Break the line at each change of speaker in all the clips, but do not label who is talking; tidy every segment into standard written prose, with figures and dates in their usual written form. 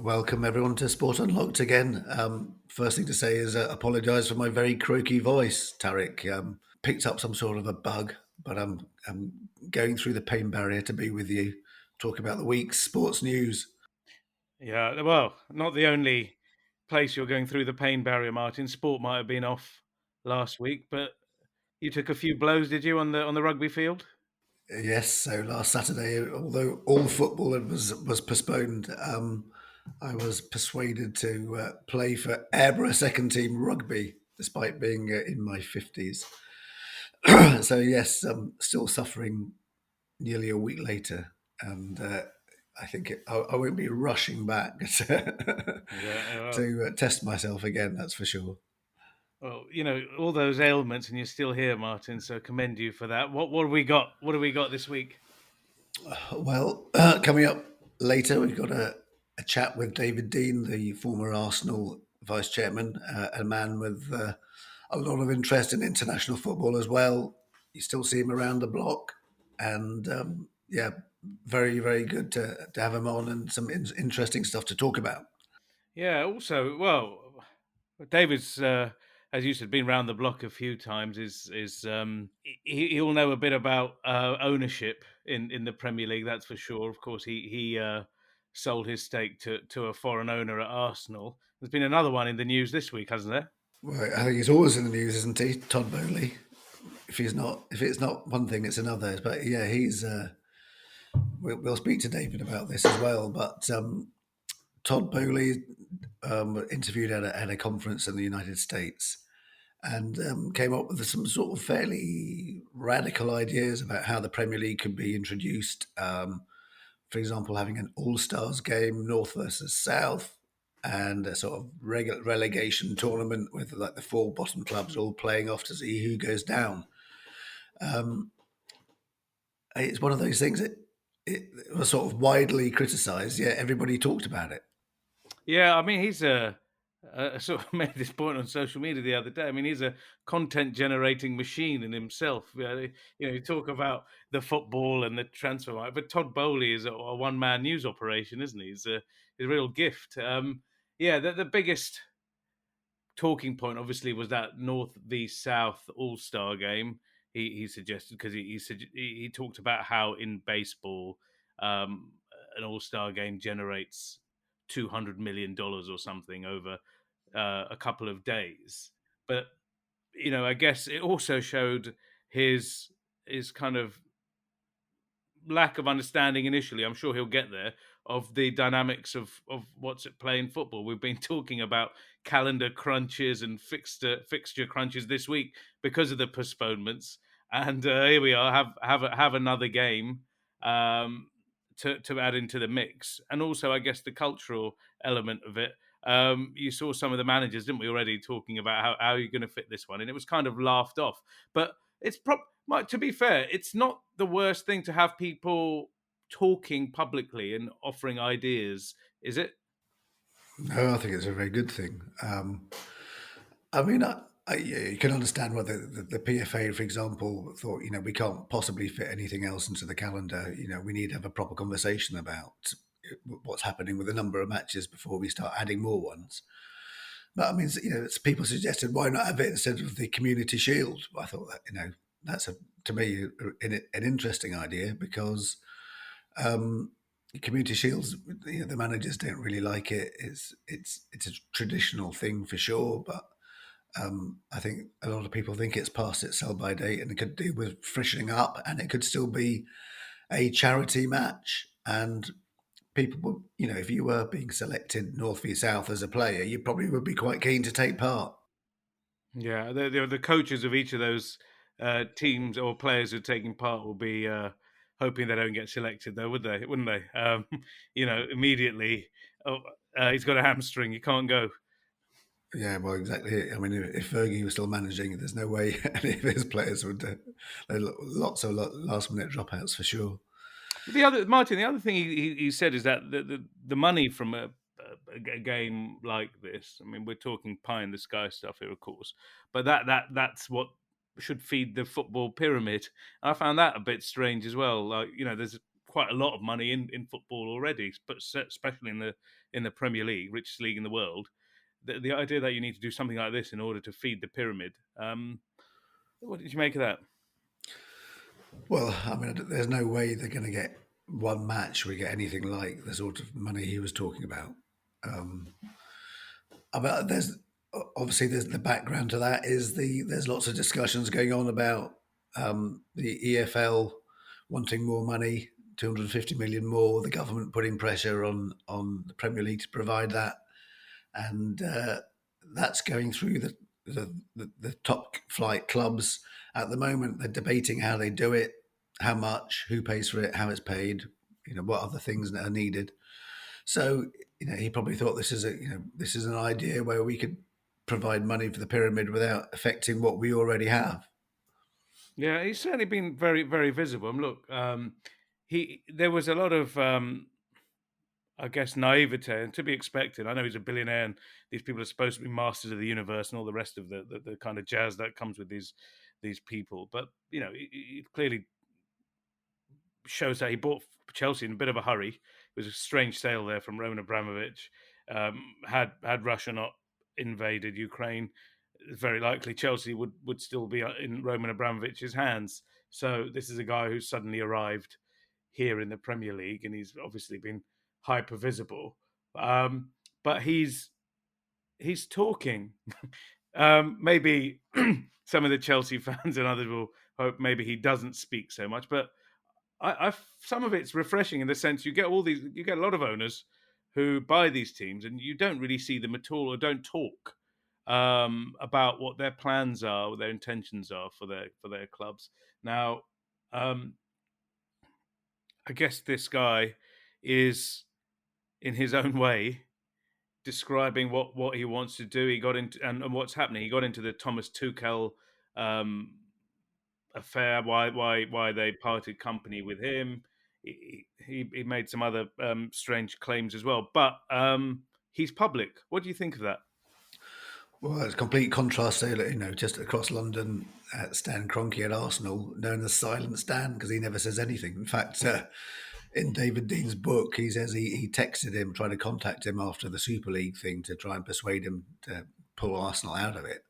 Welcome everyone to Sport Unlocked again. First thing to say is apologise for my very croaky voice, Tariq. Picked up some sort of a bug, but I'm going through the pain barrier to be with you, talk about the week's sports news.
Yeah, well, not the only place you're going through the pain barrier, Martin. Sport might have been off last week, but you took a few blows, did you, on the rugby field?
Yes, so last Saturday, although all football was postponed, I was persuaded to play for Airborough second team rugby, despite being in my 50s. So yes, I'm still suffering nearly a week later, and I think I won't be rushing back
Yeah, well,
to test myself again. That's for sure.
well, all those ailments, and you're still here, Martin. So commend you for that. What have we got? What have we got this week?
Well, coming up later, we've got a chat with David Dein, the former Arsenal vice chairman, a man with a lot of interest in international football as well. You still see him around the block, and yeah, very, very good to have him on and some interesting stuff to talk about.
Yeah. Also, well, David's, as you said, been round the block a few times. He'll know a bit about ownership in the Premier League, that's for sure. Of course, he sold his stake to a foreign owner at Arsenal. There's been another one in the news this week, hasn't there?
Well, I think he's always in the news, isn't he, Todd Boehly? If it's not one thing, it's another. But yeah, he's. We'll speak to David about this as well. But Todd Boehly interviewed at a conference in the United States and came up with some sort of fairly radical ideas about how the Premier League could be introduced. For example, having an All Stars game, North versus South, and a sort of relegation tournament with like the four bottom clubs all playing off to see who goes down. Um, it's one of those things that it was sort of widely criticised. Yeah, everybody talked about it.
Yeah, I mean, he's I sort of made this point on social media the other day. I mean, he's a content generating machine in himself. You talk about the football and the transfer market, but Todd Bowley is a one man news operation, isn't he? He's a real gift. Yeah, the biggest talking point obviously was that North v South All Star game. He suggested because he talked about how in baseball an All Star game generates $200 million or something over a couple of days. But I guess it also showed his his kind of lack of understanding initially. I'm sure he'll get there of the dynamics of what's at play in football. We've been talking about calendar crunches and fixture crunches this week because of the postponements, and here we are have another game to add into the mix, and also I guess the cultural element of it. You saw some of the managers, didn't we, already talking about how you're going to fit this one, and it was kind of laughed off, but it's to be fair, it's not the worst thing to have people talking publicly and offering ideas, is it?
No, I think it's a very good thing. I mean, yeah, you can understand why the PFA, for example, thought, we can't possibly fit anything else into the calendar. We need to have a proper conversation about what's happening with the number of matches before we start adding more ones. But I mean, it's people suggested why not have it instead of the Community Shield. I thought that that's to me an interesting idea because Community Shields, the managers don't really like it. It's a traditional thing for sure, but I think a lot of people think it's past its sell by date and it could do with freshening up, and it could still be a charity match. And people would, if you were being selected North v South as a player, you probably would be quite keen to take part.
Yeah, the coaches of each of those teams or players who are taking part will be hoping they don't get selected, though, would they? Wouldn't they? Immediately, oh, he's got a hamstring, he can't go.
Yeah, well, exactly. I mean, if Fergie was still managing, there's no way any of his players would. Lots of last minute dropouts for sure.
But the other thing he said is that the money from a game like this, I mean, we're talking pie in the sky stuff here, of course, but that's what should feed the football pyramid. I found that a bit strange as well. Like, there's quite a lot of money in football already, but especially in the Premier League, richest league in the world. The idea that you need to do something like this in order to feed the pyramid. What did you make of that?
Well, I mean, there's no way they're going to get one match we get anything like the sort of money he was talking about. But there's obviously there's the background to that is there's lots of discussions going on about the EFL wanting more money, 250 million more, the government putting pressure on the Premier League to provide that, and that's going through the top flight clubs at the moment. They're debating how they do it, how much, who pays for it, how it's paid, what other things are needed. So he probably thought this is an idea where we could provide money for the pyramid without affecting what we already have.
Yeah, he's certainly been very, very visible. And look, there was a lot of, I guess, naivete, and to be expected. I know he's a billionaire, and these people are supposed to be masters of the universe, and all the rest of the kind of jazz that comes with these people. But he clearly shows that he bought Chelsea in a bit of a hurry. It was a strange sale there from Roman Abramovich. Had Russia not invaded Ukraine, it's very likely Chelsea would still be in Roman Abramovich's hands. So this is a guy who's suddenly arrived here in the Premier League, and he's obviously been hyper visible. But he's talking. Maybe some of the Chelsea fans and others will hope maybe he doesn't speak so much, but some of it's refreshing in the sense you get a lot of owners who buy these teams, and you don't really see them at all, or don't talk about what their plans are, what their intentions are for their clubs. Now, I guess this guy is, in his own way, describing what he wants to do. He got into and what's happening. He got into the Thomas Tuchel um, affair, why they parted company with him. He made some other strange claims as well, but he's public. What do you think of that?
Well, it's a complete contrast to, just across London at Stan Kroenke at Arsenal, known as Silent Stan, because he never says anything. In fact, in David Dean's book, he says he texted him, trying to contact him after the Super League thing to try and persuade him to pull Arsenal out of it.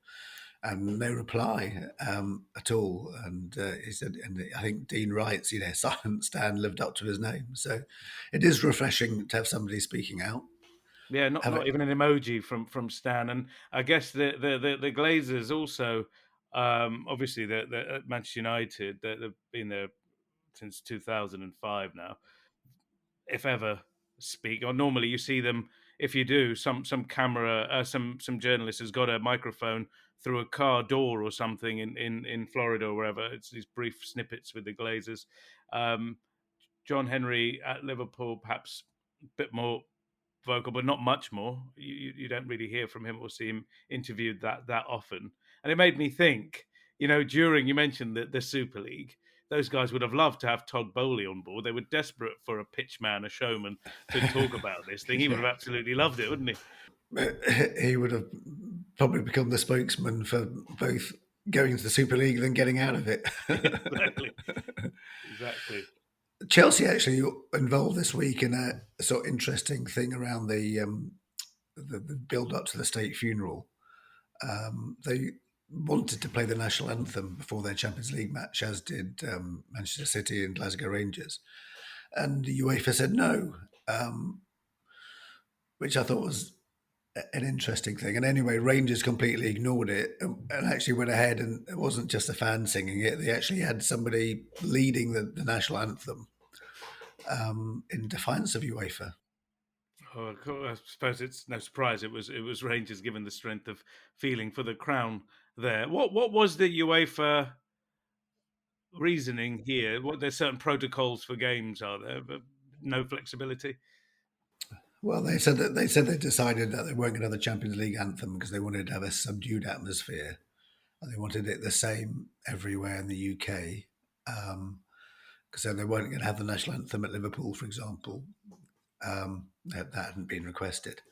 And no reply at all. And he said, and I think Dean writes, Silent Stan lived up to his name. So it is refreshing to have somebody speaking out.
Yeah,
Have
not
it,
even an emoji from Stan. And I guess the Glazers also, obviously, they're at Manchester United. They've been there since 2005 now, if ever speak. Or normally you see them. If you do, some camera, some journalist has got a microphone through a car door or something in Florida or wherever. It's these brief snippets with the Glazers. Um, John Henry at Liverpool, perhaps a bit more vocal, but not much more. You don't really hear from him or see him interviewed that often. And it made me think, during you mentioned the Super League, those guys would have loved to have Todd Boehly on board. They were desperate for a pitchman, a showman to talk about this thing. He would
yeah.
have absolutely loved it, wouldn't he?
He would have probably become the spokesman for both going to the Super League and then getting out of it.
Exactly, exactly.
Chelsea actually involved this week in a sort of interesting thing around the build up to the state funeral. They wanted to play the national anthem before their Champions League match, as did Manchester City and Glasgow Rangers, and the UEFA said no, which I thought was an interesting thing. And anyway, Rangers completely ignored it and actually went ahead, and it wasn't just the fans singing it. They actually had somebody leading the national anthem in defiance of UEFA.
Oh, I suppose it's no surprise it was Rangers, given the strength of feeling for the crown there. What was the UEFA reasoning here? What there's certain protocols for games, are there? But no flexibility.
Well, they decided that they weren't going to have the Champions League anthem because they wanted to have a subdued atmosphere, and they wanted it the same everywhere in the UK. Because then they weren't going to have the national anthem at Liverpool, for example. That hadn't been requested.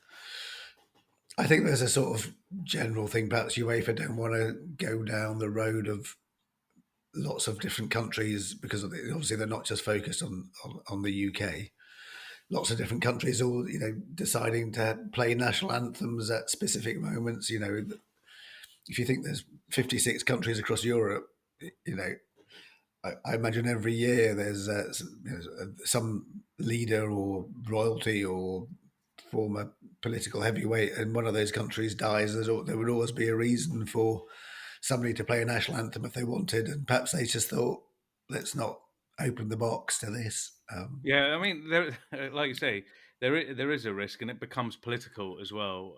I think there's a sort of general thing. Perhaps UEFA don't want to go down the road of lots of different countries, because obviously they're not just focused on the UK. Lots of different countries all deciding to play national anthems at specific moments. If you think there's 56 countries across Europe, you know I imagine every year there's some leader or royalty or former political heavyweight, and one of those countries dies. There would always be a reason for somebody to play a national anthem if they wanted, and perhaps they just thought, let's not open the box to this.
Yeah, I mean, there, like you say, there is a risk, and it becomes political as well.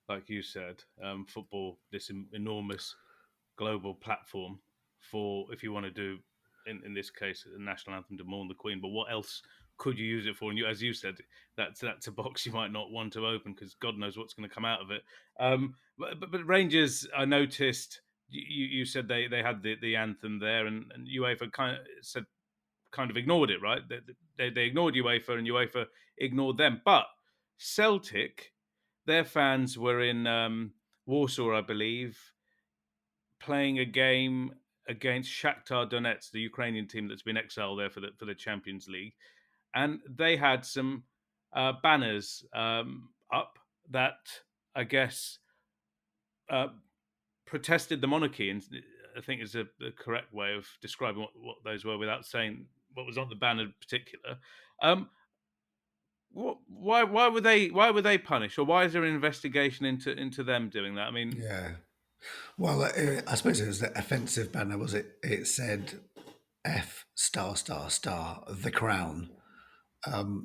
Like you said, football, this enormous global platform for, if you want to do, in this case, a national anthem to mourn the Queen. But what else could you use it for? And as you said, that's a box you might not want to open because God knows what's going to come out of it. But Rangers, I noticed you said they had the anthem there, and UEFA kind of ignored it, right? They ignored UEFA, and UEFA ignored them. But Celtic, their fans were in Warsaw, I believe, playing a game against Shakhtar Donetsk, the Ukrainian team that's been exiled there for the Champions League, and they had some banners up that I guess uh, protested the monarchy, and I think is the correct way of describing what those were without saying what was on the banner in particular. Um, why were they punished, or why is there an investigation into them doing that? I mean,
Yeah. Well, I suppose it was the offensive banner, was it? It said F star star star the crown.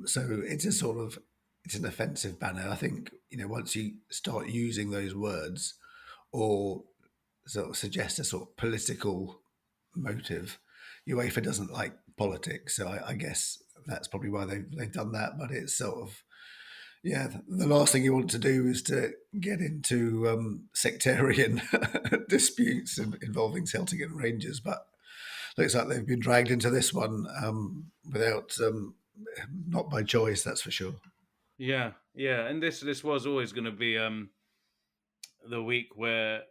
So it's an offensive banner. I think once you start using those words or sort of suggest a sort of political motive, UEFA doesn't like politics, so I guess that's probably why they've done that. But it's sort of the last thing you want to do is to get into sectarian disputes involving Celtic and Rangers. But looks like they've been dragged into this one without not by choice, that's for sure.
yeah, yeah, and this was always going to be the week where,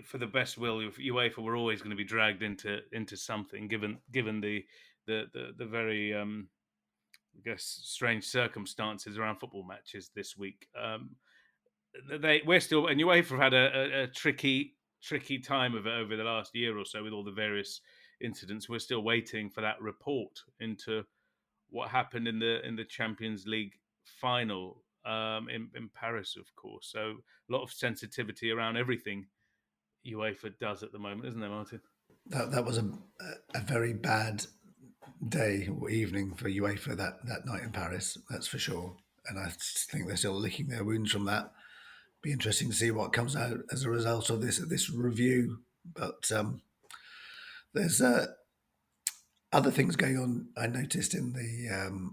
for the best will of UEFA, were always going to be dragged into something, given the very I guess strange circumstances around football matches this week. We're still, and UEFA have had a tricky time of it over the last year or so with all the various incidents. We're still waiting for that report into what happened in the Champions League final in Paris, of course. So a lot of sensitivity around everything UEFA does at the moment, isn't there, Martin?
That was a very bad day or evening for UEFA that night in Paris, that's for sure. And I think they're still licking their wounds from that. Be interesting to see what comes out as a result of this review. But there's other things going on. I noticed in the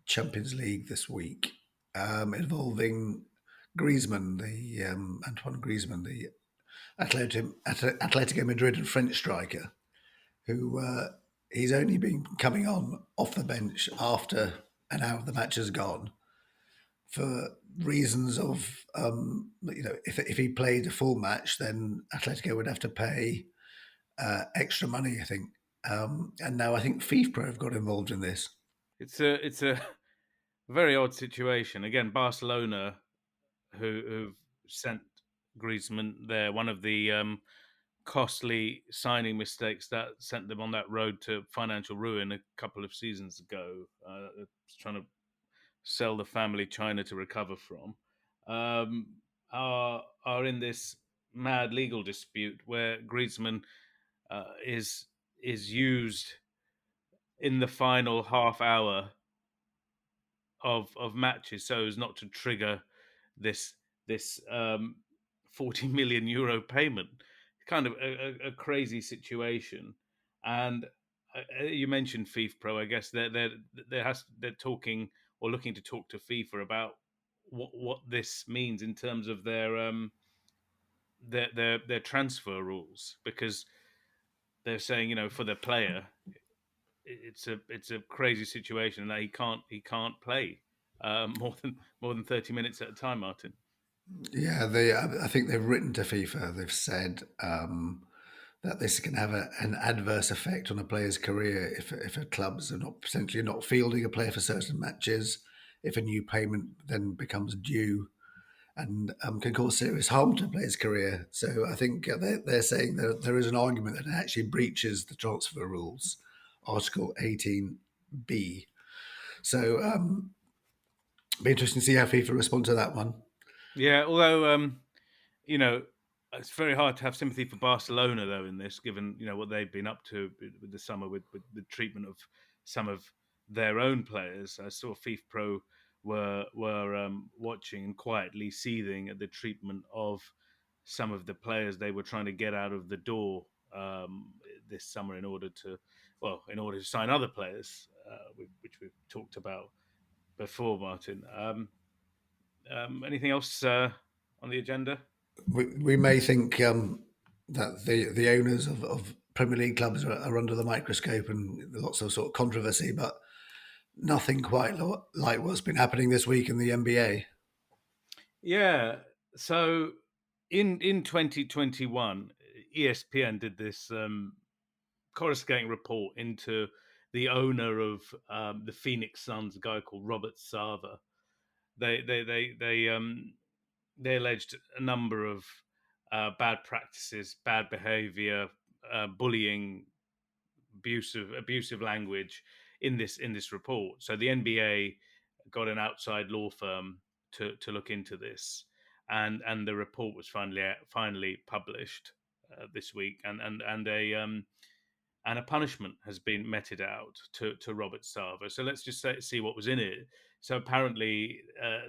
Champions League this week involving Griezmann, the Antoine Griezmann, the Atletico Madrid and French striker, who he's only been coming on off the bench after an hour of the match has gone for reasons of if he played a full match, then Atletico would have to pay extra money, I think. And now I think FIFPro have got involved in this.
It's a very odd situation. Again, Barcelona, who've sent Griezmann there, one of the costly signing mistakes that sent them on that road to financial ruin a couple of seasons ago. Trying to sell the family China to recover from, are in this mad legal dispute where Griezmann is used in the final half hour of matches so as not to trigger this 40 million euro payment. Kind of a crazy situation. And you mentioned FIFA Pro. I guess they're talking or looking to talk to FIFA about what this means in terms of their transfer rules, because they're saying, for the player, it's a crazy situation that he can't play more than 30 minutes at a time, Martin.
Yeah, I think they've written to FIFA. They've said that this can have an adverse effect on a player's career if a clubs are not potentially not fielding a player for certain matches, if a new payment then becomes due, and can cause serious harm to a player's career. So I think they're saying that there is an argument that it actually breaches the transfer rules, Article 18B. So be interesting to see how FIFA respond to that one.
Yeah, although you know, it's very hard to have sympathy for Barcelona though in this, given what they've been up to with the summer with the treatment of some of their own players. I saw FIFA Pro were watching and quietly seething at the treatment of some of the players they were trying to get out of the door this summer in order to sign other players, which we've talked about before, Martin. Anything else on the agenda?
We may think that the owners of Premier League clubs are under the microscope and lots of sort of controversy, but nothing quite like what's been happening this week in the NBA.
Yeah. So in 2021, ESPN did this coruscating report into the owner of the Phoenix Suns, a guy called Robert Sarver. They alleged a number of bad practices, bad behavior, bullying, abusive language in this report. So the NBA got an outside law firm to look into this, and the report was finally published this week, and a punishment has been meted out to Robert Sava. So let's just see what was in it. So apparently,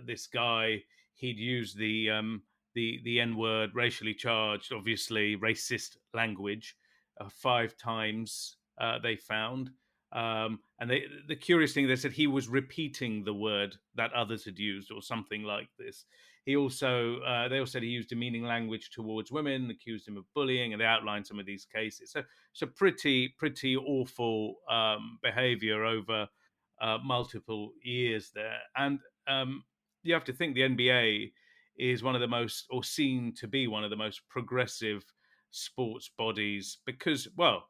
this guy, he'd used the N word, racially charged, obviously racist language, 5 times. They found, and the curious thing, they said he was repeating the word that others had used, or something like this. They also said he used demeaning language towards women, accused him of bullying, and they outlined some of these cases. So pretty awful behavior over multiple years there. And you have to think the NBA is one of the most, or seen to be one of the most progressive sports bodies, because, well,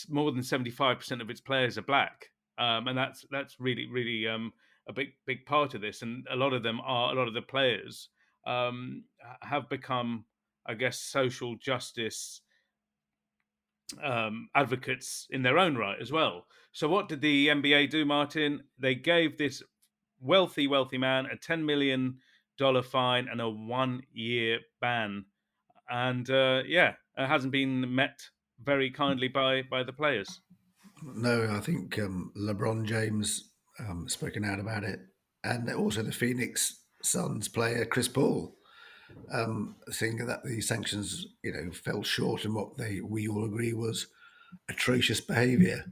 more than 75% of its players are black, and that's really a big part of this. And a lot of the players have become, I guess, social justice advocates in their own right as well. So what did the NBA do, Martin? They gave this wealthy man a $10 million fine and a 1-year ban, and it hasn't been met very kindly by the players.
No, I think LeBron James spoken out about it, and also the Phoenix Suns player Chris Paul, saying that the sanctions, fell short in what we all agree was atrocious behaviour.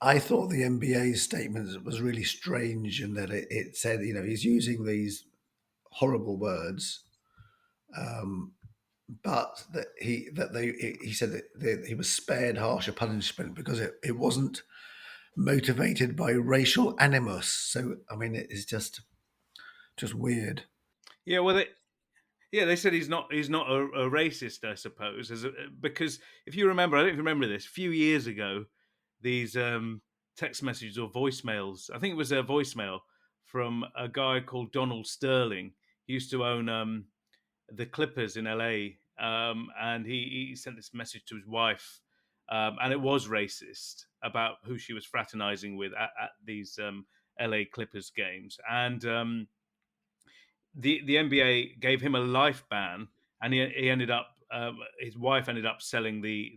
I thought the NBA's statement was really strange in that it said, he's using these horrible words, but that he said that he was spared harsher punishment because it wasn't motivated by racial animus. So I mean, it is just weird.
Yeah, well, they said he's not a racist, I suppose, because if you remember, I don't remember this. A few years ago, these text messages or voicemails. I think it was a voicemail from a guy called Donald Sterling. He used to own the Clippers in LA, and he sent this message to his wife, and it was racist about who she was fraternizing with at these LA Clippers games, and the NBA gave him a life ban, and he ended up his wife ended up selling the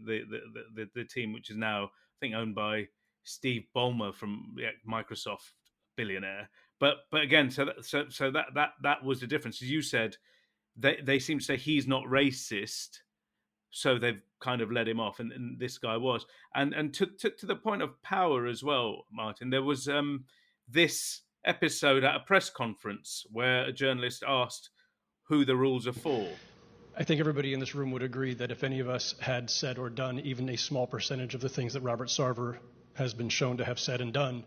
team, which is now, I think, owned by Steve Ballmer from Microsoft, billionaire. But again, so that was the difference. As you said, they seem to say he's not racist, so they've kind of let him off, and this guy was, and to the point of power as well, Martin. There was this episode at a press conference where a journalist asked who the rules are for.
I think everybody in this room would agree that if any of us had said or done even a small percentage of the things that Robert Sarver has been shown to have said and done,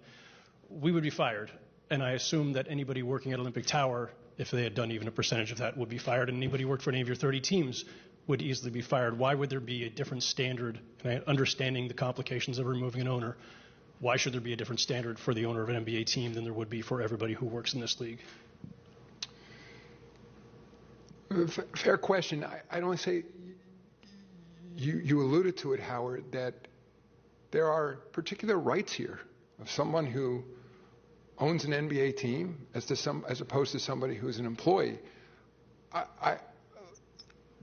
we would be fired. And I assume that anybody working at Olympic Tower, if they had done even a percentage of that, would be fired. And anybody who worked for any of your 30 teams would easily be fired. Why would there be a different standard? And understanding the complications of removing an owner, why should there be a different standard for the owner of an NBA team than there would be for everybody who works in this league?
Fair question. I'd only say you alluded to it, Howard, that there are particular rights here of someone who owns an NBA team as opposed to somebody who's an employee.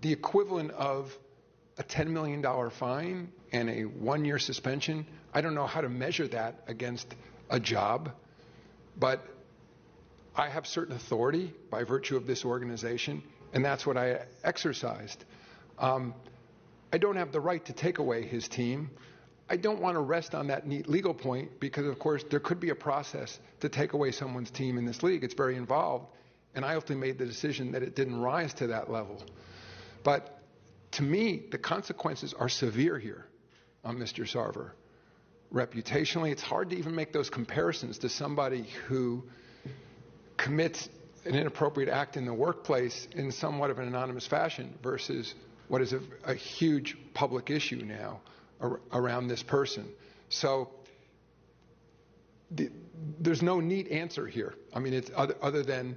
The equivalent of a $10 million fine and a 1-year suspension, I don't know how to measure that against a job, but I have certain authority by virtue of this organization, and that's what I exercised. I don't have the right to take away his team. I don't want to rest on that neat legal point because, of course, there could be a process to take away someone's team in this league. It's very involved, and I ultimately made the decision that it didn't rise to that level. But to me, the consequences are severe here on Mr. Sarver. Reputationally, it's hard to even make those comparisons to somebody who commits an inappropriate act in the workplace in somewhat of an anonymous fashion versus what is a huge public issue now around this person. So there's no neat answer here. I mean, it's other than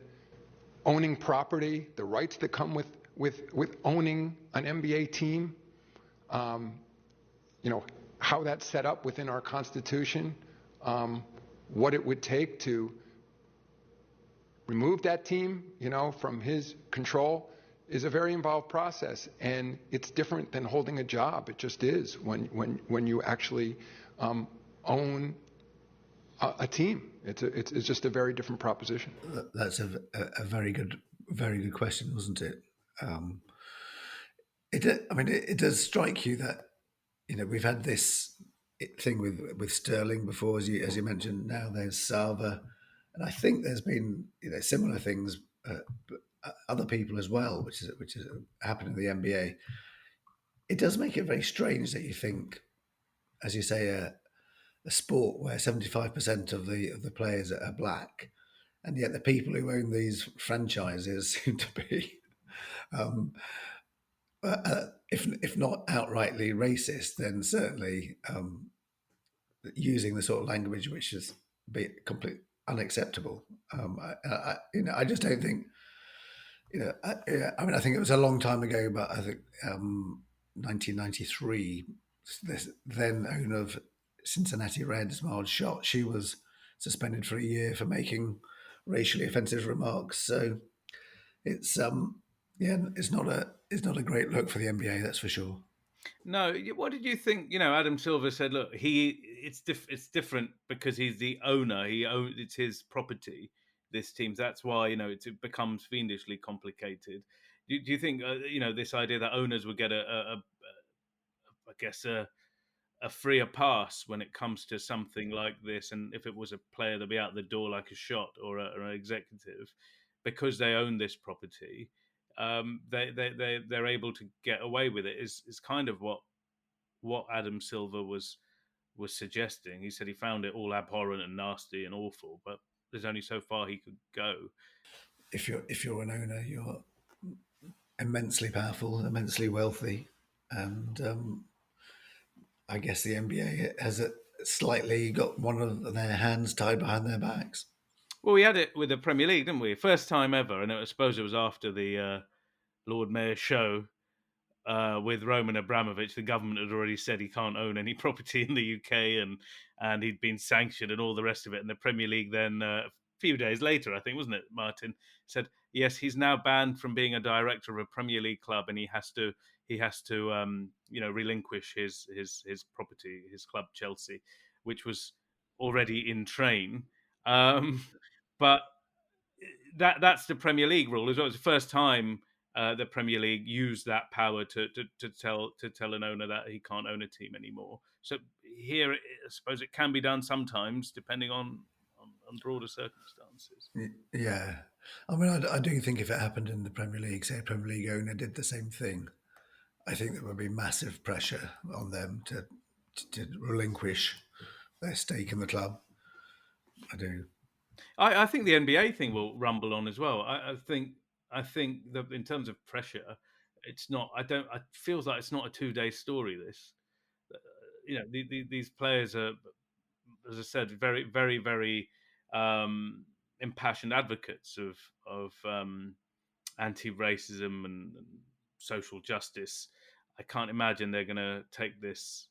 owning property, the rights that come with owning an NBA team, how that's set up within our Constitution, what it would take to remove that team, from his control is a very involved process, and it's different than holding a job. It just is when you actually own a team. It's just a very different proposition.
That's a very good question, wasn't it? It does strike you that we've had this thing with Sterling before, as you mentioned. Now there's Sarver, and I think there's been similar things, other people as well, which is happened in the NBA. It does make it very strange that you think, as you say, a sport where 75% of the players are black, and yet the people who own these franchises seem to be, if not outrightly racist, then certainly using the sort of language which is completely unacceptable. I just don't think. I think it was a long time ago, but I think 1993, this then owner of Cincinnati Reds, Marge Schott, she was suspended for a year for making racially offensive remarks. So it's it's not a great look for the NBA, that's for sure.
No, what did you think? Adam Silver said, "Look, it's different because he's the owner. It's his property. This team. That's why it becomes fiendishly complicated." Do you think this idea that owners would get a freer pass when it comes to something like this, and if it was a player that'd be out the door like a shot or an executive, because they own this property, they're able to get away with it? Is kind of what Adam Silver was suggesting. He said he found it all abhorrent and nasty and awful, but there's only so far he could go.
If you're an owner, you're immensely powerful, immensely wealthy, and I guess the NBA has slightly got one of their hands tied behind their backs.
Well, we had it with the Premier League, didn't we? First time ever, and I suppose it was after the Lord Mayor's show with Roman Abramovich. The government had already said he can't own any property in the UK, and he'd been sanctioned and all the rest of it. And the Premier League then, a few days later, I think, wasn't it, Martin, said, yes, he's now banned from being a director of a Premier League club, and he has to relinquish his property, his club Chelsea, which was already in train. But that's the Premier League rule as well. It's the first time the Premier League used that power to tell an owner that he can't own a team anymore. So here, I suppose it can be done sometimes, depending on broader circumstances.
Yeah, I do think if it happened in the Premier League, say a Premier League owner did the same thing, I think there would be massive pressure on them to relinquish their stake in the club. I do.
I think the NBA thing will rumble on as well. I think that in terms of pressure, it's not. I don't. It feels like it's not a 2-day story. This, these players are, as I said, very, very, very impassioned advocates of anti-racism and social justice. I can't imagine they're going to take this,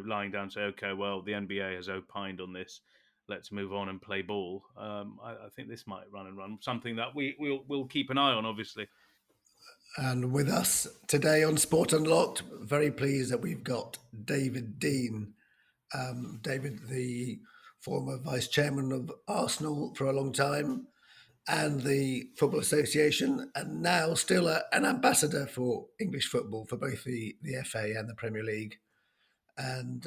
lying down and say, okay, well, the NBA has opined on this. Let's move on and play ball. I think this might run and run. Something that we'll keep an eye on, obviously.
And with us today on Sport Unlocked, very pleased that we've got David Dein. David, the former vice chairman of Arsenal for a long time and the Football Association, and now still an ambassador for English football for both the FA and the Premier League. And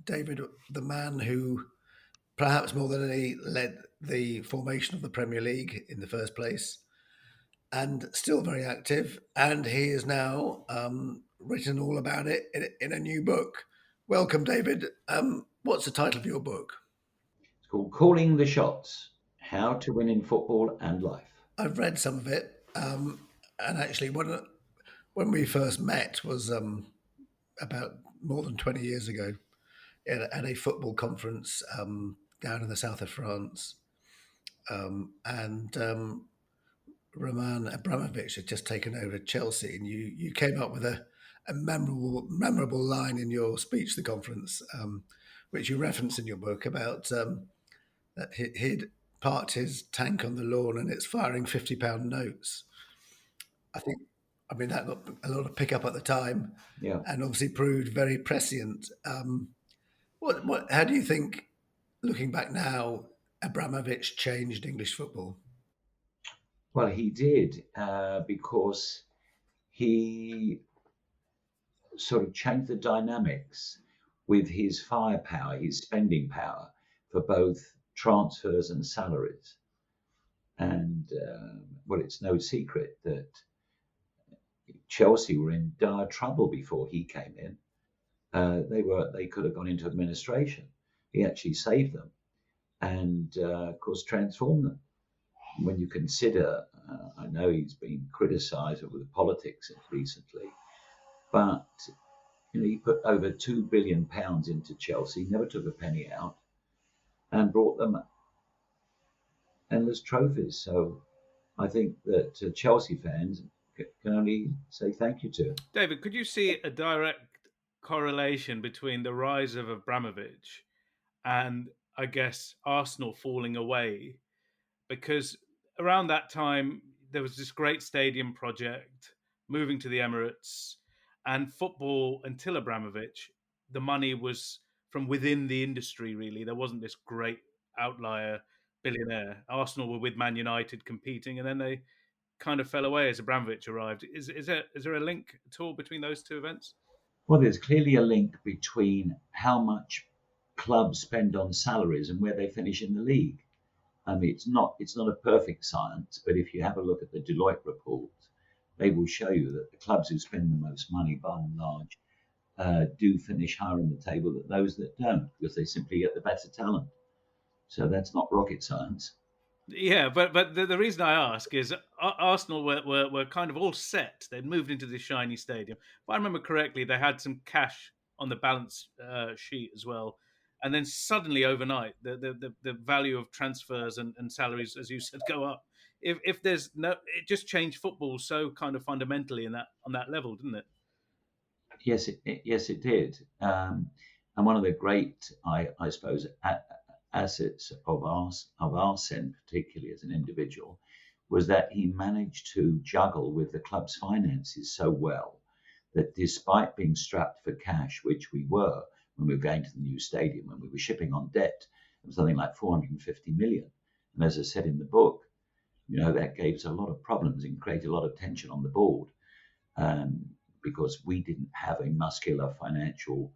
David, the man who perhaps more than any led the formation of the Premier League in the first place, and still very active. And he is now written all about it in a new book. Welcome, David. What's the title of your book?
It's called Calling the Shots, How to Win in Football and Life.
I've read some of it. And actually, when we first met was about more than 20 years ago at a football conference down in the south of France. Roman Abramovich had just taken over Chelsea, and you came up with a memorable line in your speech at the conference, which you reference in your book about that he'd parked his tank on the lawn and it's firing £50 notes. I mean that got a lot of pickup at the time,
Yeah.
and obviously proved very prescient. How do you think, looking back now, Abramovich changed English football?
Well, he did because he sort of changed the dynamics with his firepower, his spending power for both transfers and salaries. And well, it's no secret that Chelsea were in dire trouble before he came in. They could have gone into administration. He actually saved them, and of course transformed them. When you consider, I know he's been criticised over the politics recently, but he put over £2 billion into Chelsea, never took a penny out, and brought them endless trophies. So I think that Chelsea fans can only say thank you to him.
David, could you see a direct correlation between the rise of Abramovich and, I guess, Arsenal falling away? Because around that time, there was this great stadium project, moving to the Emirates, and football, until Abramovich, the money was from within the industry, really. There wasn't this great outlier billionaire. Arsenal were with Man United competing, and then they kind of fell away as Abramovich arrived. Is there a link at all between those two events?
Well, there's clearly a link between how much clubs spend on salaries and where they finish in the league. I mean, it's not a perfect science, but if you have a look at the Deloitte report, they will show you that the clubs who spend the most money, by and large, do finish higher in the table than those that don't, because they simply get the better talent. So that's not rocket science.
Yeah, but the reason I ask is Arsenal were kind of all set. They'd moved into this shiny stadium. If I remember correctly, they had some cash on the balance sheet as well. And then suddenly, overnight, the value of transfers and salaries, as you said, go up. If there's no, it just changed football so kind of fundamentally on that level, didn't it?
Yes, it did. And one of the great, I suppose, assets of Arsene, particularly as an individual, was that he managed to juggle with the club's finances so well that despite being strapped for cash, which we were when we were going to the new stadium, when we were shipping on debt, it was something like 450 million. And as I said in the book, that gave us a lot of problems and created a lot of tension on the board because we didn't have a muscular financial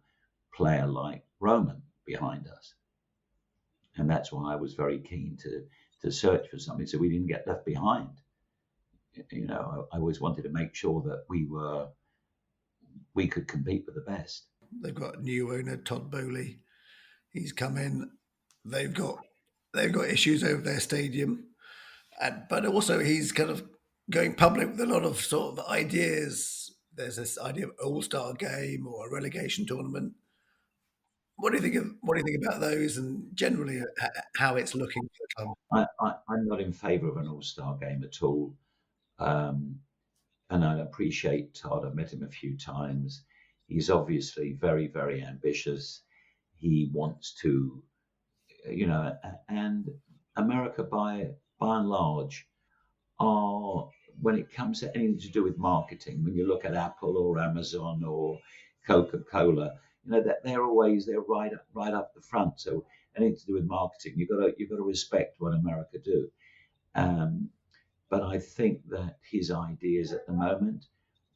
player like Roman behind us. And that's why I was very keen to search for something so we didn't get left behind. I always wanted to make sure that we could compete with the best.
They've got a new owner, Todd Boehly. He's come in. They've got issues over their stadium, but also he's kind of going public with a lot of sort of ideas. There's this idea of all-star game or a relegation tournament. What do you think of what do you think about those, and generally how it's looking for the club?
I'm not in favour of an all-star game at all. Um, and I appreciate Todd. I've met him a few times. He's obviously very, very ambitious. He wants to, and America by and large are, when it comes to anything to do with marketing, when you look at Apple or Amazon or Coca-Cola, that they're right up the front. So anything to do with marketing, you've got to respect what America do. But I think that his ideas at the moment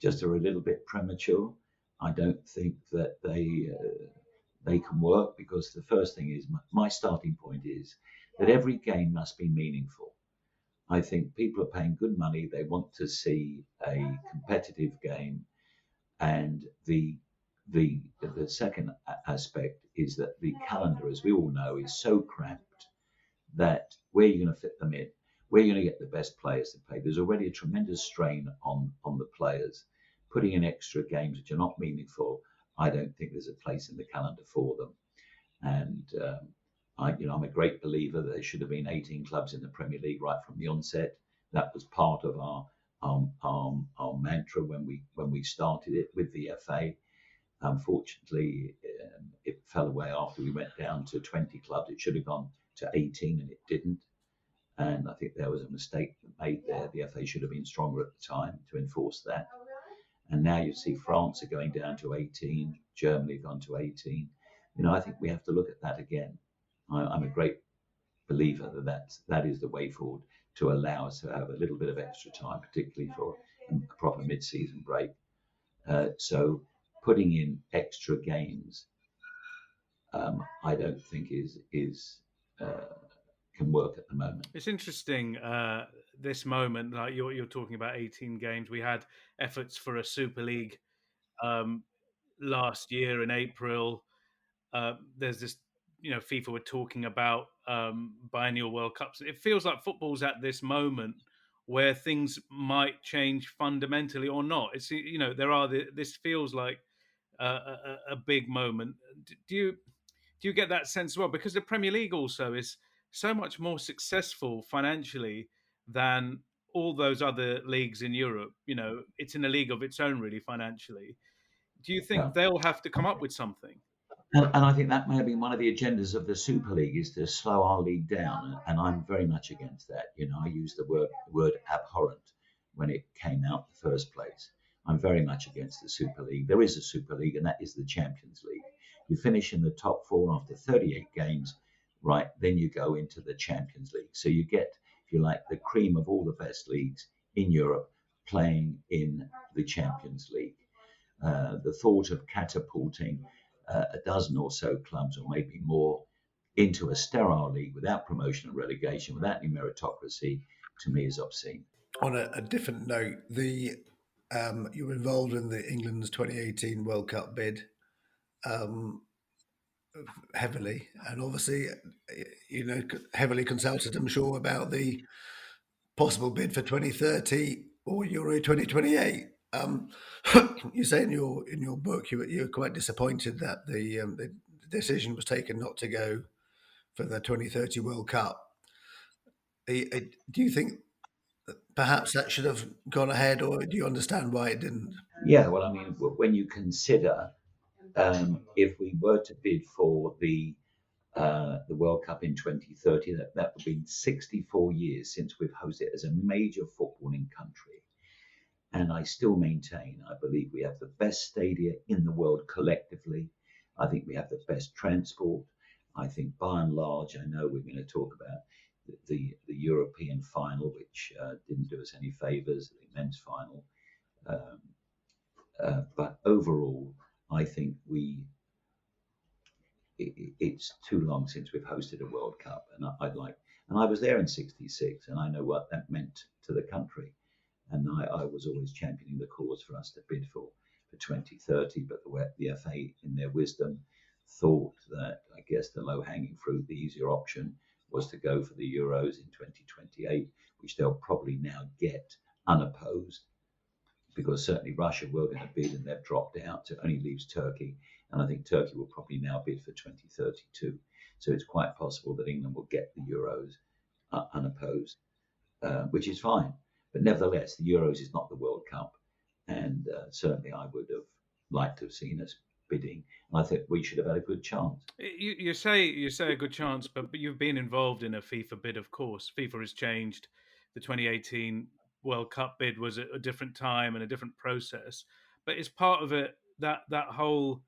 just are a little bit premature. I don't think that they can work, because the first thing is, my starting point is that every game must be meaningful. I think people are paying good money. They want to see a competitive game, and the second aspect is that the calendar, as we all know, is so cramped that where you're going to fit them in, where you're going to get the best players to play. There's already a tremendous strain on the players. Putting in extra games which are not meaningful, I don't think there's a place in the calendar for them. And I'm a great believer that there should have been 18 clubs in the Premier League right from the onset. That was part of our mantra when we started it with the FA. Unfortunately, it fell away after we went down to 20 clubs. It should have gone to 18, and it didn't. And I think there was a mistake made there. The FA should have been stronger at the time to enforce that. And now you see France are going down to 18, Germany gone to 18. I think we have to look at that again. I'm a great believer that is the way forward, to allow us to have a little bit of extra time, particularly for a proper mid-season break. So putting in extra games, I don't think is can work at the moment.
It's interesting, this moment, like you're talking about 18 games. We had efforts for a Super League last year in April. There's this, FIFA were talking about biennial World Cups. It feels like football's at this moment where things might change fundamentally or not. It's, this feels like a big moment. Do you get that sense as well? Because the Premier League also is so much more successful financially than all those other leagues in Europe. It's in a league of its own, really, financially. Do you
Yeah.
think they'll have to come up with something?
And I think that may have been one of the agendas of the Super League, is to slow our league down. And I'm very much against that. I used the word abhorrent when it came out in the first place. I'm very much against the Super League. There is a Super League, and that is the Champions League. You finish in the top four after 38 games, right? Then you go into the Champions League. So you get, if you like, the cream of all the best leagues in Europe playing in the Champions League. The thought of catapulting a dozen or so clubs, or maybe more, into a sterile league without promotion and relegation, without any meritocracy, to me is obscene.
On a different note, you were involved in the England's 2018 World Cup bid heavily, and obviously, heavily consulted, I'm sure, about the possible bid for 2030 or Euro 2028. You say in your book you're quite disappointed that the decision was taken not to go for the 2030 World Cup. Do you think that perhaps that should have gone ahead, or do you understand why it didn't?
Yeah, well, I mean, when you consider, if we were to bid for the World Cup in 2030, that would have been 64 years since we've hosted it as a major footballing country. And I still maintain, I believe we have the best stadia in the world collectively. I think we have the best transport. I think by and large, I know we're going to talk about the European final, which didn't do us any favours, the men's final. But overall, I think it's too long since we've hosted a World Cup, and I was there in '66, and I know what that meant to the country. And I was always championing the cause for us to bid for 2030, but the FA, in their wisdom, thought that, I guess, the low-hanging fruit, the easier option, was to go for the Euros in 2028, which they'll probably now get unopposed, because certainly Russia were going to bid and they've dropped out. So it only leaves Turkey. And I think Turkey will probably now bid for 2032. So it's quite possible that England will get the Euros unopposed, which is fine. But nevertheless, the Euros is not the World Cup. And certainly I would have liked to have seen us bidding. And I think we should have had a good chance.
You say a good chance, but you've been involved in a FIFA bid, of course. FIFA has changed. The 2018 World Cup bid was at a different time and a different process, but it's part of it that whole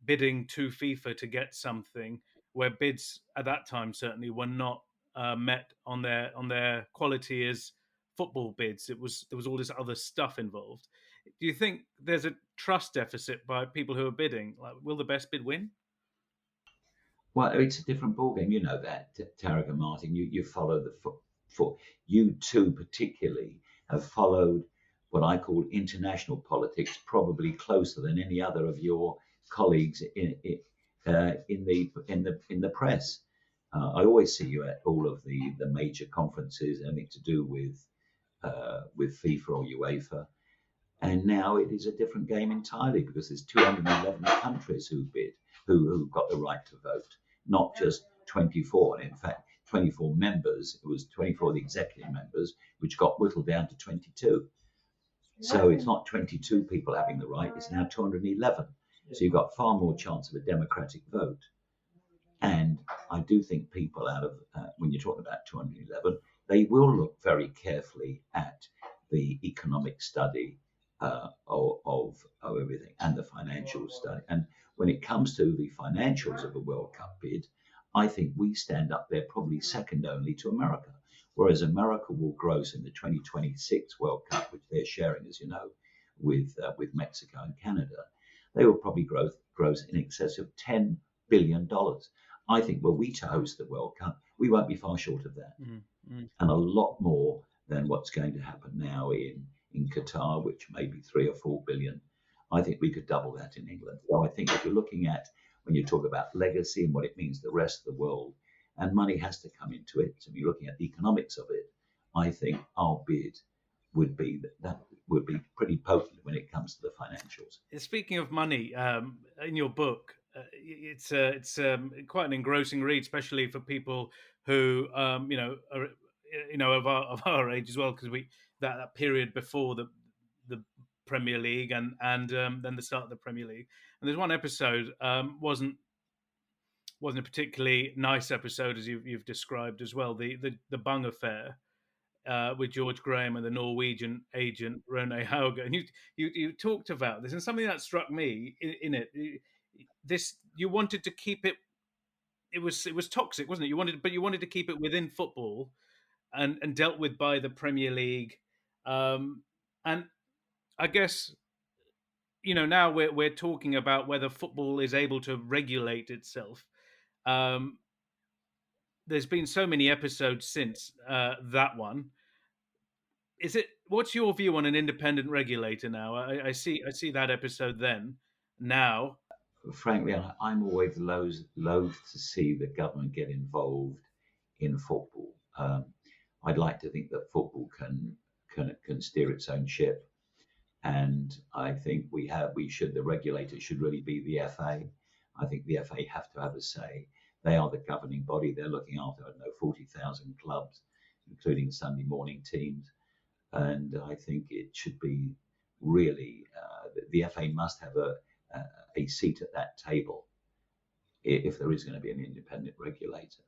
bidding to FIFA to get something where bids at that time certainly were not met on their quality as football bids. There was all this other stuff involved. Do you think there's a trust deficit by people who are bidding? Like, will the best bid win?
Well, it's a different ballgame. You know that, Tariq and Martyn. You follow the foot. You two particularly have followed what I call international politics probably closer than any other of your colleagues in the press. I always see you at all of the major conferences, anything to do with FIFA or UEFA. And now it is a different game entirely because there's 211 countries who bid, who got the right to vote, not just 24. And in fact, 24 members. It was 24 of the executive members, which got whittled down to 22. So it's not 22 people having the right; it's now 211. So you've got far more chance of a democratic vote. And I do think people out of when you're talking about 211, they will look very carefully at the economic study of everything and the financial study. And when it comes to the financials of the World Cup bid, I think we stand up there probably second only to America. Whereas America will gross in the 2026 World Cup, which they're sharing, as you know, with Mexico and Canada, they will probably gross in excess of $10 billion. I think were we to host the World Cup, we won't be far short of that. Mm-hmm. And a lot more than what's going to happen now in Qatar, which may be 3 or 4 billion. I think we could double that in England. So I think if you're looking at, when you talk about legacy and what it means to the rest of the world, and money has to come into it, so you're looking at the economics of it, I think our bid would be that would be pretty potent when it comes to the financials.
Speaking of money, in your book, it's quite an engrossing read, especially for people who are of our age as well, because that period before the Premier League and then the start of the Premier League. And there's one episode wasn't a particularly nice episode, as you've described as well, the Bung affair. With George Graham and the Norwegian agent Rene Hauge, and you talked about this, and something that struck me in it. This, you wanted to keep it. It was toxic, wasn't it? You wanted to keep it within football, and dealt with by the Premier League, and I guess now we're talking about whether football is able to regulate itself. There's been so many episodes since that one. What's your view on an independent regulator now? I see that episode then. Now,
frankly, I'm always loath to see the government get involved in football. I'd like to think that football can steer its own ship, and I think the regulator should really be the FA. I think the FA have to have a say. They are the governing body. They're looking after 40,000 clubs, including Sunday morning teams. And I think it should be really the FA must have a seat at that table if there is going to be an independent regulator.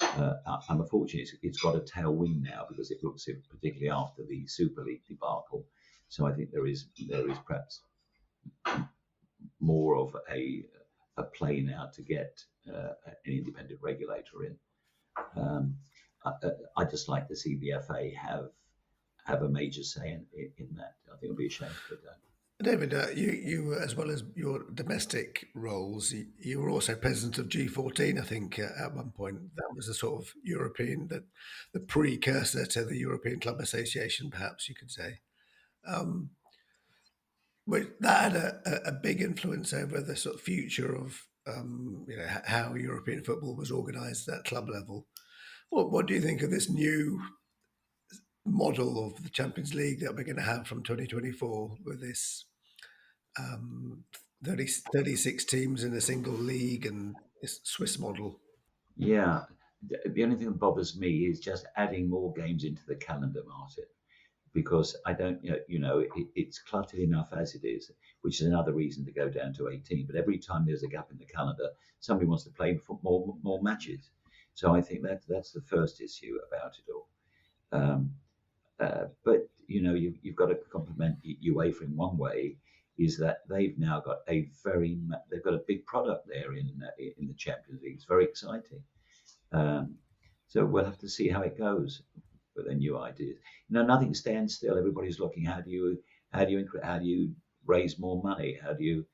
I'm unfortunate it's got a tailwind now because it looks, particularly after the Super League debacle. So I think there is perhaps more of a play now to get an independent regulator in. I'd just like to see the FA have a major say in that. I think it'll be a shame if they don't.
David, you as well as your domestic roles, you were also president of G14, I think, at one point. That was a sort of European, the precursor to the European Club Association, perhaps you could say. That had a big influence over the sort of future of how European football was organised at club level. What do you think of this new model of the Champions League that we're going to have from 2024 with this 36 teams in a single league and this Swiss model.
Yeah, the only thing that bothers me is just adding more games into the calendar, Martin, because I don't, it's cluttered enough as it is, which is another reason to go down to 18. But every time there's a gap in the calendar, somebody wants to play for more matches. So I think that's the first issue about it all. But you've got to compliment UEFA in one way, is that they've now got they've got a big product there in the Champions League. It's very exciting. So we'll have to see how it goes with their new ideas. Nothing stands still. Everybody's looking. How do you raise more money? How do you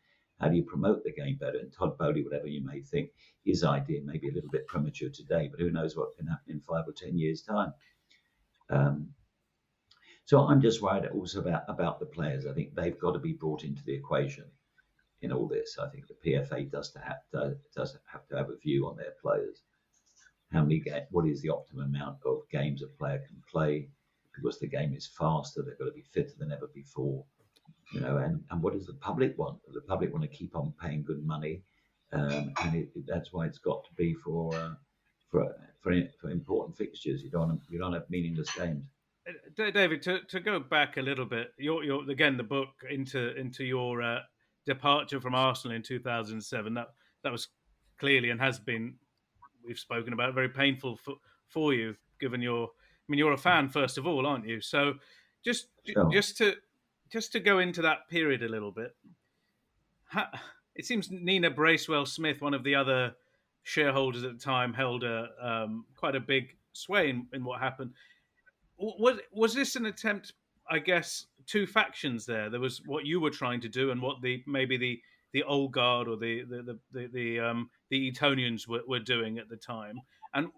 promote the game better? And Todd Boehly, whatever you may think, his idea may be a little bit premature today, but who knows what can happen in 5 or 10 years' time. So I'm just worried also about the players. I think they've got to be brought into the equation in all this. I think the PFA does have to have a view on their players. What is the optimum amount of games a player can play? Because the game is faster, they've got to be fitter than ever before. And what does the public want? The public want to keep on paying good money, and that's why it's got to be for important fixtures. You don't have meaningless games.
David, to go back a little bit, your again the book into your departure from Arsenal in 2007. That was clearly and has been, we've spoken about, very painful for you, given you're a fan first of all, aren't you? So just to go into that period a little bit, it seems Nina Bracewell-Smith, one of the other shareholders at the time, held quite a big sway in what happened. Was this an attempt? I guess two factions there. There was what you were trying to do, and what maybe the old guard or the Etonians were doing at the time. And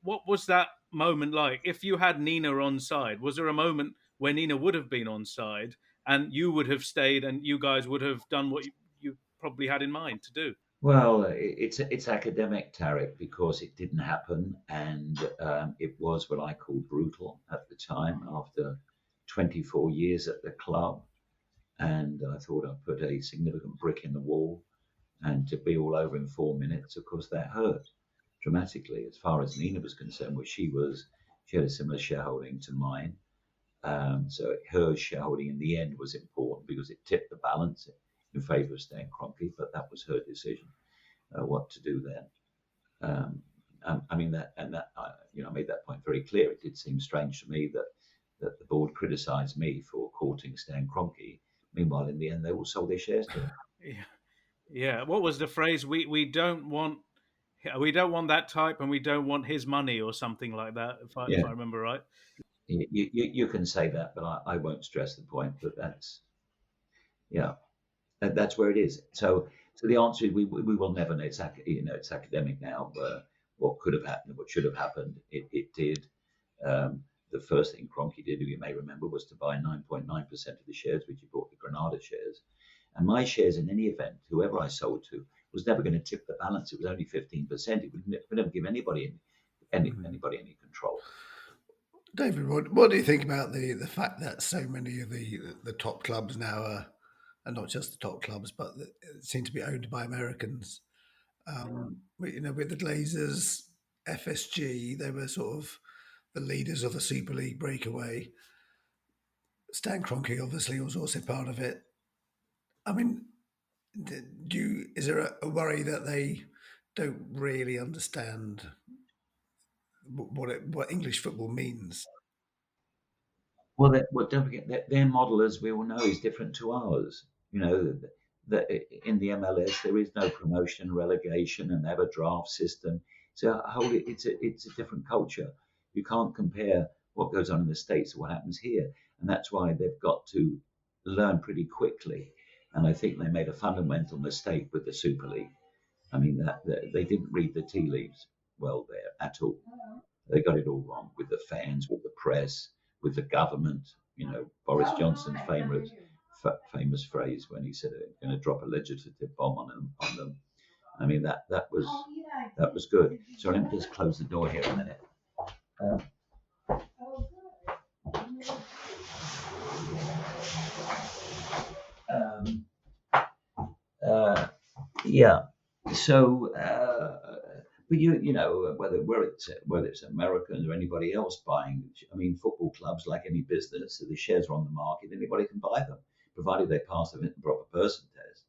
what was that moment like? If you had Nina on side, was there a moment where Nina would have been on side and you would have stayed, and you guys would have done what you probably had in mind to do?
Well, it's academic, Tariq, because it didn't happen, and it was what I call brutal at the time. After 24 years at the club, and I thought I'd put a significant brick in the wall, and to be all over in 4 minutes, of course, that hurt dramatically. As far as Nina was concerned, she had a similar shareholding to mine, so her shareholding in the end was important because it tipped the balance in favour of Stan Kroenke, but that was her decision what to do then. I made that point very clear. It did seem strange to me that the board criticised me for courting Stan Kroenke. Meanwhile, in the end, they all sold their shares to him.
Yeah. What was the phrase? We don't want that type, and we don't want his money, or something like that. If I remember right.
You can say that, but I won't stress the point. But that's where it is. So the answer is we will never know. It's academic now. What could have happened, what should have happened, it did. The first thing Kroenke did, you may remember, was to buy 9.9% of the shares, which he bought the Granada shares. And my shares, in any event, whoever I sold to, was never going to tip the balance. It was only 15%. It would never give anybody any control.
David, what do you think about the fact that so many of the top clubs now are not just the top clubs, but seem to be owned by Americans? With the Glazers, FSG, they were sort of the leaders of the Super League breakaway. Stan Kroenke obviously was also part of it. I mean, is there a worry that they don't really understand what English football means?
Well, don't forget their model, as we all know, is different to ours. That in the MLS there is no promotion, relegation, and they have a draft system. So it's a different culture. You can't compare what goes on in the States to what happens here, and that's why they've got to learn pretty quickly. And I think they made a fundamental mistake with the Super League. I mean, that they didn't read the tea leaves well there at all. They got it all wrong with the fans, with the press, with the government. Boris Johnson's famous phrase when he said they're going to drop a legislative bomb on them. I mean, that was good. So let me just close the door here a minute. Yeah. So, but you know, whether it's Americans or anybody else buying, I mean, football clubs, like any business, so the shares are on the market. Anybody can buy them, provided they pass the proper person test.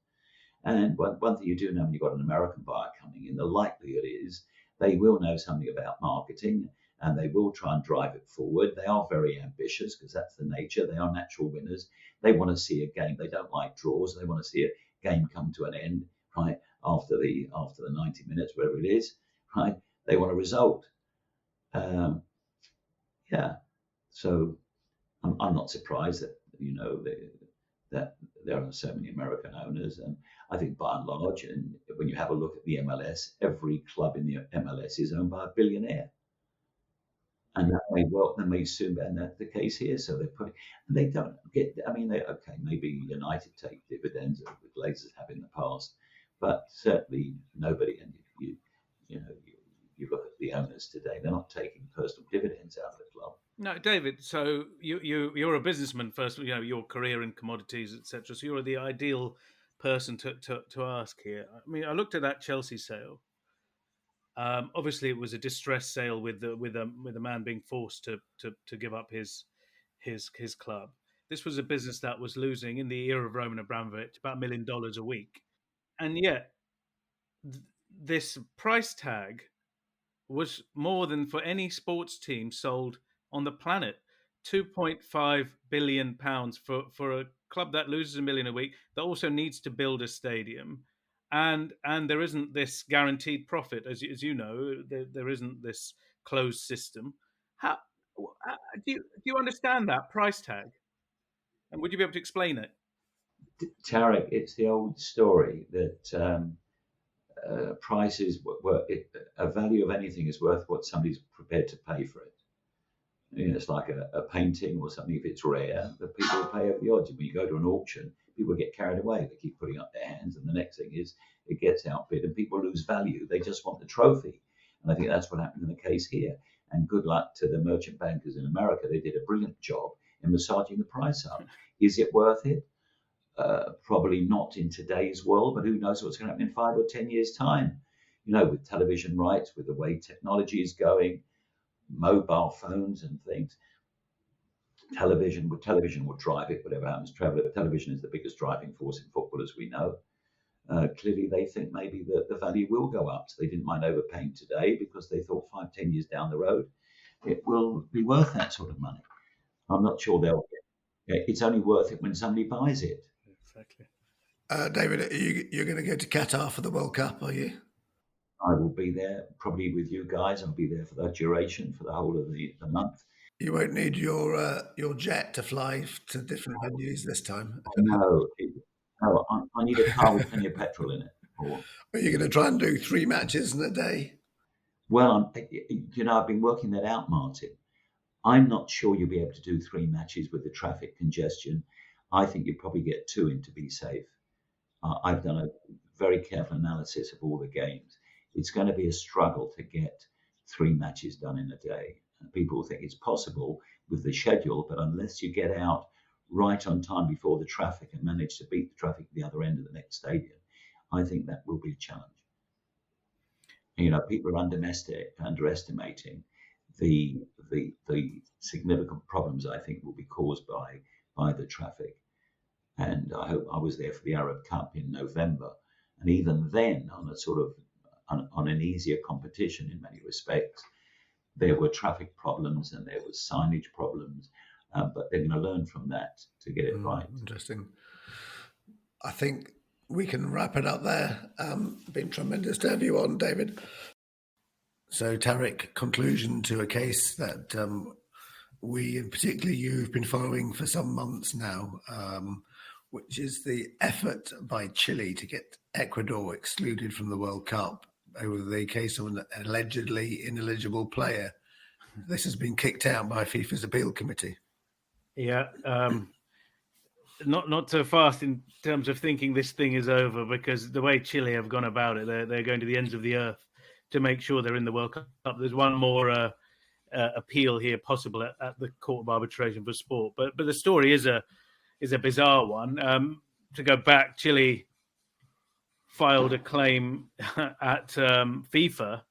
And one thing you do know when you've got an American buyer coming in, the likelihood is they will know something about marketing and they will try and drive it forward. They are very ambitious because that's the nature. They are natural winners. They want to see a game. They don't like draws. They want to see a game come to an end, right, after the 90 minutes, whatever it is, right? They want a result. Yeah. So I'm not surprised that, you know, that there are so many American owners. And I think by and large, and when you have a look at the MLS, every club in the MLS is owned by a billionaire. And that may soon be the case here. So they don't get, I mean, okay, maybe United take dividends as the Glazers have in the past, but certainly nobody, and you know, you look at the owners today, they're not taking personal dividends out of the club.
No, David. So you're a businessman first. You know, your career in commodities, etc. So you're the ideal person to ask here. I mean, I looked at that Chelsea sale. Obviously, it was a distress sale with a man being forced to give up his club. This was a business that was losing in the era of Roman Abramovich about $1 million a week, and yet this price tag was more than for any sports team sold on the planet. £2.5 billion for a club that loses $1 million a week, that also needs to build a stadium, and there isn't this guaranteed profit, as you know, there isn't this closed system. How do you understand that price tag, and would you be able to explain it?
Tariq, it's the old story that prices, a value of anything is worth what somebody's prepared to pay for it. You know, it's like a painting or something. If it's rare, the people will pay over the odds. When you go to an auction, people get carried away. They keep putting up their hands, and the next thing is it gets outbid, and people lose value. They just want the trophy, and I think that's what happened in the case here. And good luck to the merchant bankers in America. They did a brilliant job in massaging the price up. Is it worth it? Probably not in today's world, but who knows what's going to happen in 5 or 10 years' time? You know, with television rights, with the way technology is going, mobile phones and things. Television will drive it, whatever happens. Television is the biggest driving force in football, as we know. Clearly, they think maybe the value will go up. So they didn't mind overpaying today because they thought 5, 10 years down the road, it will be worth that sort of money. I'm not sure they'll get it. It's only worth it when somebody buys it.
Exactly.
David, you're going to go to Qatar for the World Cup, are you?
I will be there probably with you guys. I'll be there for that duration, for the whole of the month.
You won't need your jet to fly to different venues this time.
No, I need a car with plenty of petrol in it.
Are you going to try and do 3 matches in a day?
Well, I've been working that out, Martyn. I'm not sure you'll be able to do 3 matches with the traffic congestion. I think you'll probably get 2 in to be safe. I've done a very careful analysis of all the games. It's going to be a struggle to get 3 matches done in a day. And people think it's possible with the schedule, but unless you get out right on time before the traffic and manage to beat the traffic at the other end of the next stadium, I think that will be a challenge. You know, people are underestimating the significant problems I think will be caused by the traffic. And I was there for the Arab Cup in November, and even then, on an easier competition in many respects, there were traffic problems and there was signage problems, but they're going to learn from that to get it right.
Interesting. I think we can wrap it up there. Been tremendous to have you on, David. So, Tariq, conclusion to a case that we, and particularly you've been following for some months now, which is the effort by Chile to get Ecuador excluded from the World Cup over the case of an allegedly ineligible player. This has been kicked out by FIFA's appeal committee.
Yeah, not so fast in terms of thinking this thing is over, because the way Chile have gone about it, they're going to the ends of the earth to make sure they're in the World Cup. There's one more appeal here possible at the Court of Arbitration for Sport, but the story is a bizarre one. To go back, Chile filed a claim at FIFA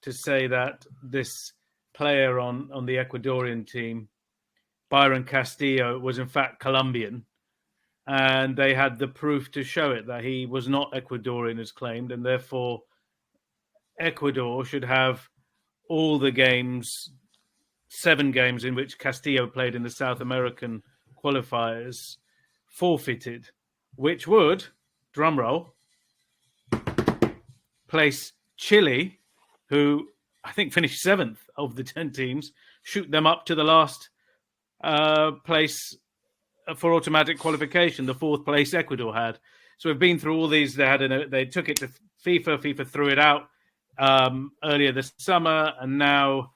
to say that this player on the Ecuadorian team, Byron Castillo, was in fact Colombian, and they had the proof to show it, that he was not Ecuadorian as claimed, and therefore Ecuador should have all the games, 7 games in which Castillo played in the South American qualifiers, forfeited, which would, drumroll, place Chile, who I think finished 7th of the 10 teams, shoot them up to the last place for automatic qualification, the 4th place Ecuador had. So we've been through all these. They took it to FIFA. FIFA threw it out earlier this summer, and now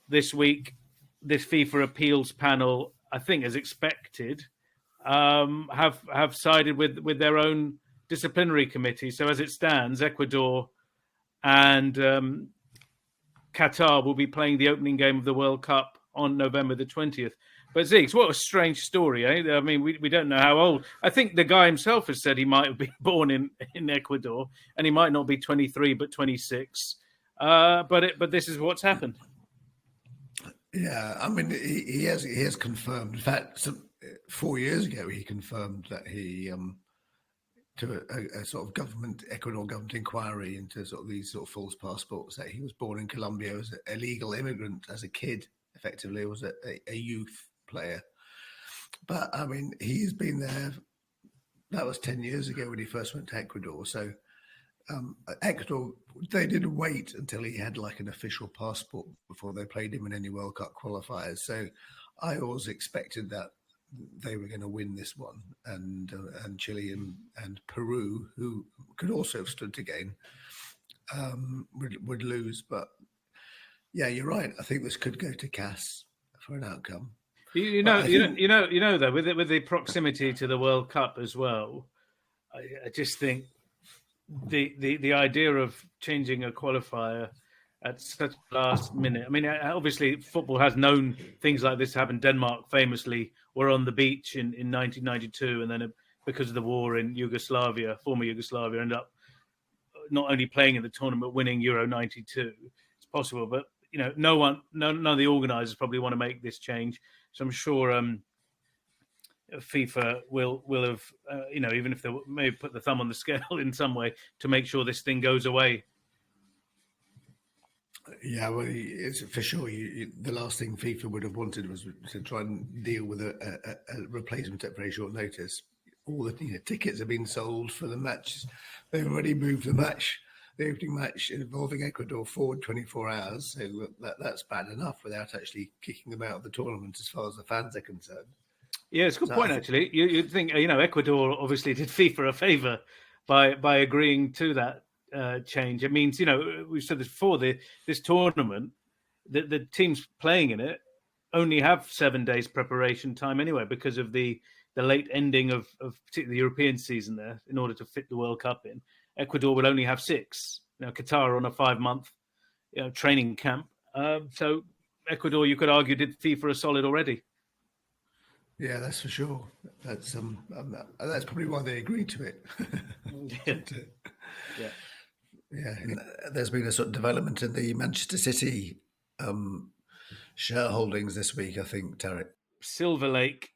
this week, this FIFA appeals panel, I think, as expected, have sided with their own disciplinary committee. So as it stands, Ecuador and Qatar will be playing the opening game of the World Cup on November the 20th. But Ziggs, what a strange story, eh? I mean, we don't know how old. I think the guy himself has said he might have been born in Ecuador, and he might not be 23 but 26. But this is what's happened.
Yeah, I mean, he has confirmed. In fact, 4 years ago, he confirmed that he to a sort of Ecuador government inquiry into sort of these sort of false passports, that he was born in Colombia as an illegal immigrant as a kid. Effectively, was a youth player. But I mean, he's been there. That was 10 years ago when he first went to Ecuador. So Ecuador, they didn't wait until he had like an official passport before they played him in any World Cup qualifiers. So I always expected that they were going to win this one, and Chile and Peru, who could also have stood to gain, would lose. But yeah, you're right. I think this could go to CAS for an outcome.
You know, though, with the proximity to the World Cup as well, I just think the idea of changing a qualifier at such last minute. I mean, obviously, football has known things like this happen. Denmark famously were on the beach in 1992, and then because of the war in Yugoslavia, former Yugoslavia, ended up not only playing in the tournament, winning Euro '92. It's possible, but none of the organisers probably want to make this change. So I'm sure FIFA will have, even if they may put the thumb on the scale in some way to make sure this thing goes away.
Yeah, well, it's for sure. The last thing FIFA would have wanted was to try and deal with a replacement at very short notice. All the tickets have been sold for the match. They've already moved the opening match involving Ecuador forward 24 hours. So that's bad enough without actually kicking them out of the tournament as far as the fans are concerned.
Yeah, it's a good point, actually. You'd think, Ecuador obviously did FIFA a favour by agreeing to that change. It means, we've said this before, this tournament, the teams playing in it only have 7 days preparation time anyway because of the late ending of particularly the European season there in order to fit the World Cup in. Ecuador will only have 6. Qatar on a 5-month training camp. So Ecuador, you could argue, did FIFA a solid already.
Yeah, that's for sure. That's probably why they agreed to it. Yeah. There's been a sort of development in the Manchester City shareholdings this week, I think, Tariq.
Silver Lake,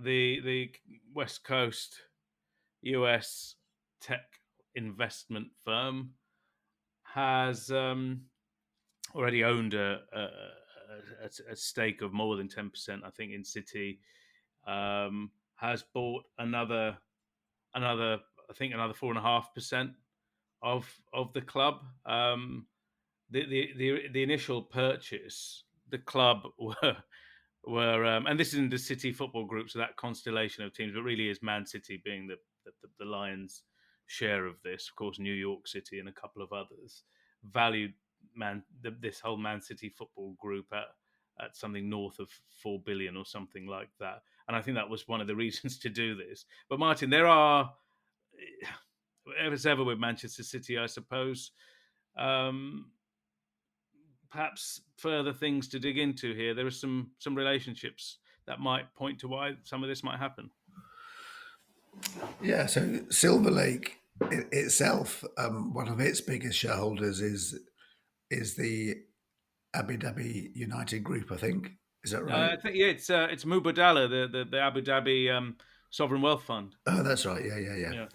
the West Coast US tech investment firm, has already owned a stake of more than 10%, I think, in City. Has bought another 4.5% of the club. The initial purchase, the club were and this isn't the City Football Group, so that constellation of teams, but really is Man City being the Lions' share of this. Of course, New York City and a couple of others valued this whole Man City Football Group at something north of 4 billion or something like that. And I think that was one of the reasons to do this. But Martyn, there are, as ever with Manchester City, I suppose, perhaps further things to dig into here. There are some relationships that might point to why some of this might happen.
Yeah, so Silver Lake itself, one of its biggest shareholders is the Abu Dhabi United Group, I think. Is that right?
I think it's Mubadala, the Abu Dhabi sovereign wealth fund.
Oh, that's right. Yeah.
Yeah.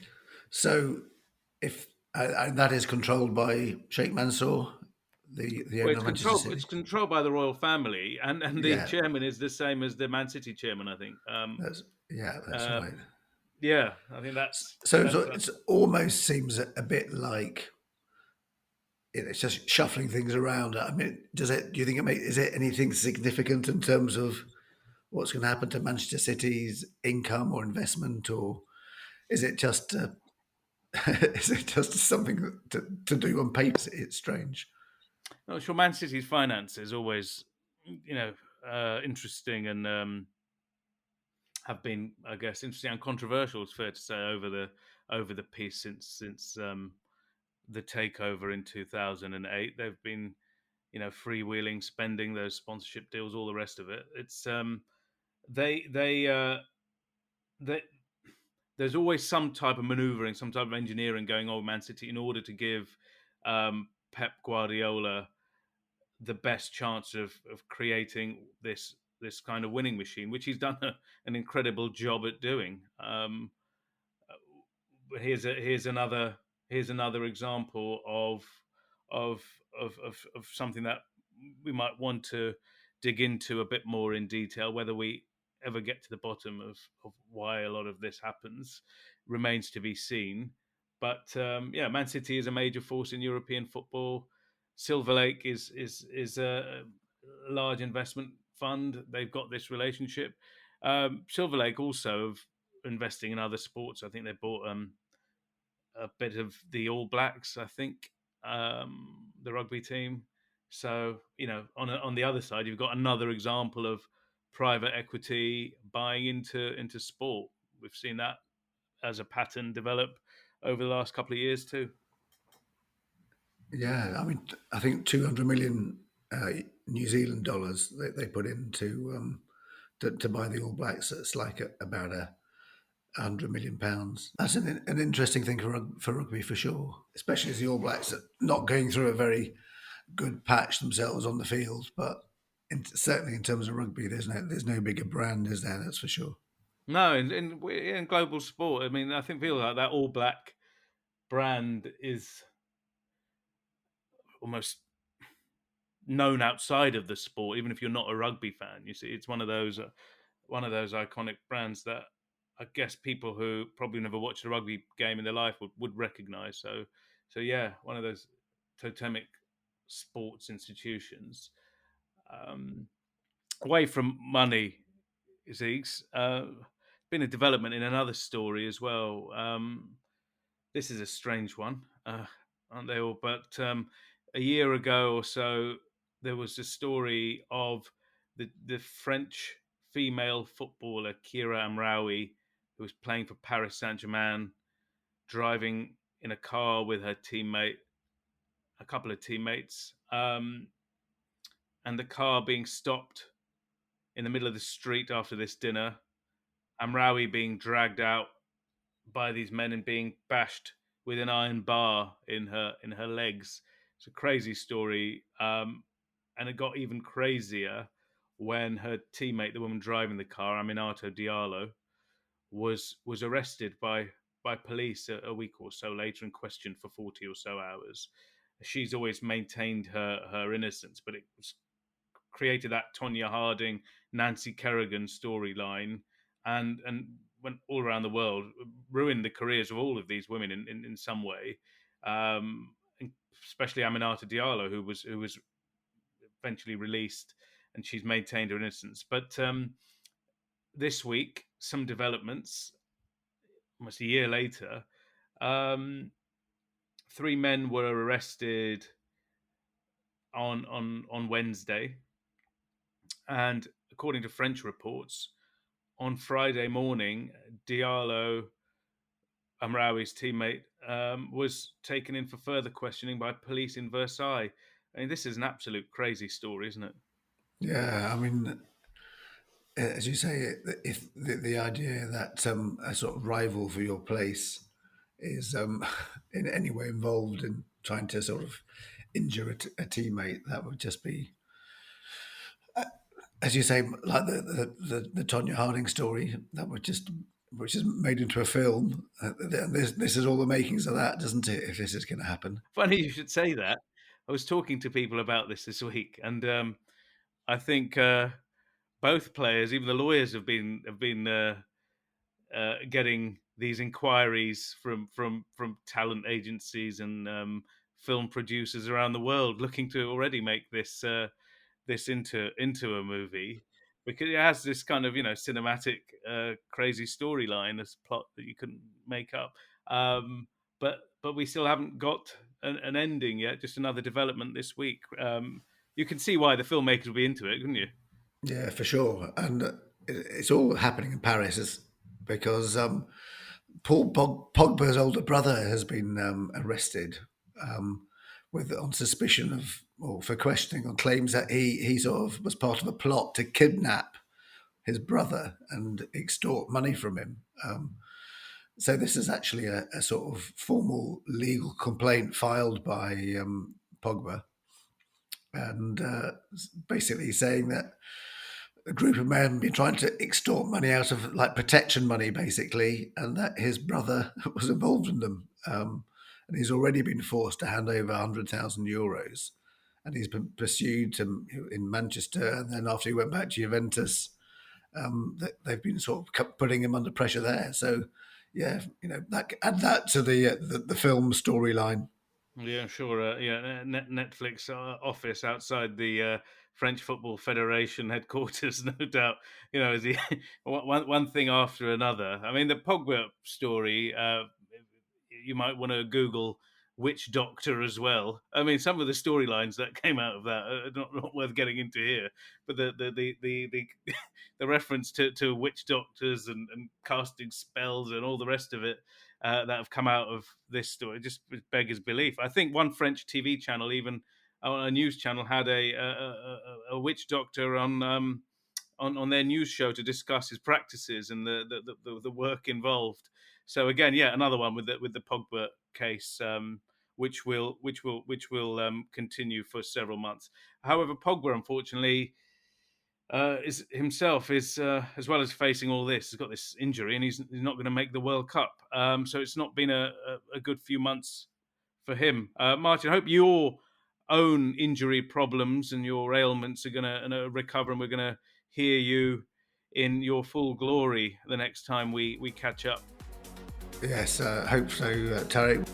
So, if and that is controlled by Sheikh Mansour, the
Well,
owner of Manchester
it's
City.
controlled by the royal family, and the
Yeah,
chairman is the same as the Man City chairman, I think.
that's
Uh,
right.
yeah, I think that's
So
that's
it's almost seems a bit like it's just shuffling things around. I mean, does it? Do you think is it anything significant in terms of what's going to happen to Manchester City's income or investment, or is it just is it just something to do on paper? It's strange.
not sure. Man City's finance is always, interesting and have been, I guess, interesting and controversial. It's fair to say over the piece since the takeover in 2008. They've been, freewheeling, spending those sponsorship deals, all the rest of it. It's they they they there's always some type of maneuvering, some type of engineering going on with Man City in order to give Pep Guardiola the best chance of creating this kind of winning machine, which he's done an incredible job at doing. Here's another example of of something that we might want to dig into a bit more in detail. Whether we ever get to the bottom of why a lot of this happens remains to be seen. But yeah, Man City is a major force in European football. Silver Lake is a large investment fund. They've got this relationship. Silver Lake also have investing in other sports. I think they bought a bit of the All Blacks. I think the rugby team. So on the other side, you've got another example of private equity buying into sport. We've seen that as a pattern develop over the last couple of years too.
Yeah, I mean, I think 200 million New Zealand dollars they put into to buy the All Blacks. It's like about £100 million. That's an interesting thing for rugby for sure, especially as the All Blacks are not going through a very good patch themselves on the field. But certainly in terms of rugby, there's no bigger brand, is there? That's for sure.
No, in global sport, I mean, I feel like that All Black brand is almost known outside of the sport, even if you're not a rugby fan. You see, it's one of those iconic brands that I guess people who probably never watched a rugby game in their life would recognise. So yeah, one of those totemic sports institutions. Um, Away from money, Zeeks, been a development in another story as well. This is a strange one, aren't they all? But a year ago or so, there was a story of the French female footballer Kira Amraoui, who was playing for Paris Saint-Germain, driving in a car with her a couple of teammates, and the car being stopped in the middle of the street after this dinner. Amraoui being dragged out by these men and being bashed with an iron bar in her legs. It's a crazy story, and it got even crazier when her teammate, the woman driving the car, Aminatou Diallo, was arrested by police a week or so later and questioned for 40 or so hours. She's always maintained her innocence, but it was created that Tonya Harding, Nancy Kerrigan storyline, and went all around the world, ruined the careers of all of these women in some way, um, especially Aminata Diallo, who was eventually released, and she's maintained her innocence. But this week, some developments, almost a year later, um, three men were arrested on Wednesday, and according to French reports, on Friday morning, Diallo, Amraoui's teammate, was taken in for further questioning by police in Versailles. I mean, this is an absolute crazy story, isn't it?
Yeah, I mean, as you say, if the idea that a sort of rival for your place is in any way involved in trying to sort of injure a teammate. That would just be, as you say, like the Tonya Harding story. That would just, which is made into a film. This is all the makings of that, doesn't it? If this is going to happen.
Funny you should say that. I was talking to people about this week, and I think both players, even the lawyers, have been getting these inquiries from talent agencies and film producers around the world, looking to already make this into a movie, because it has this kind of cinematic crazy storyline, this plot that you couldn't make up. But we still haven't got an ending yet. Just another development this week. You can see why the filmmakers would be into it, couldn't you?
Yeah, for sure. And it's all happening in Paris because Paul Pogba's older brother has been arrested on suspicion of, or for questioning on claims that he sort of was part of a plot to kidnap his brother and extort money from him. So this is actually a sort of formal legal complaint filed by Pogba, and basically saying that a group of men been trying to extort money out of, like, protection money, basically, and that his brother was involved in them. And he's already been forced to hand over 100,000 euros. And he's been pursued in Manchester. And then after he went back to Juventus, they've been sort of putting him under pressure there. So, yeah, add that to the film storyline.
Yeah, sure. Netflix office outside the French Football Federation headquarters, no doubt. Is he one thing after another? I mean, the Pogba story. You might want to Google Witch Doctor as well. I mean, some of the storylines that came out of that are not worth getting into here. But the the reference to witch doctors and casting spells and all the rest of it that have come out of this story just beggars belief. I think one French TV channel, even a news channel, had a witch doctor on their news show to discuss his practices and the work involved. So again, another one with the Pogba case, which will continue for several months. However, Pogba, unfortunately, is himself as well as facing all this, has got this injury, and he's not going to make the World Cup. So it's not been a good few months for him. Martyn, I hope your own injury problems and your ailments are going to recover, and we're going to hear you in your full glory the next time we catch up.
Yes, hope so, Tariq.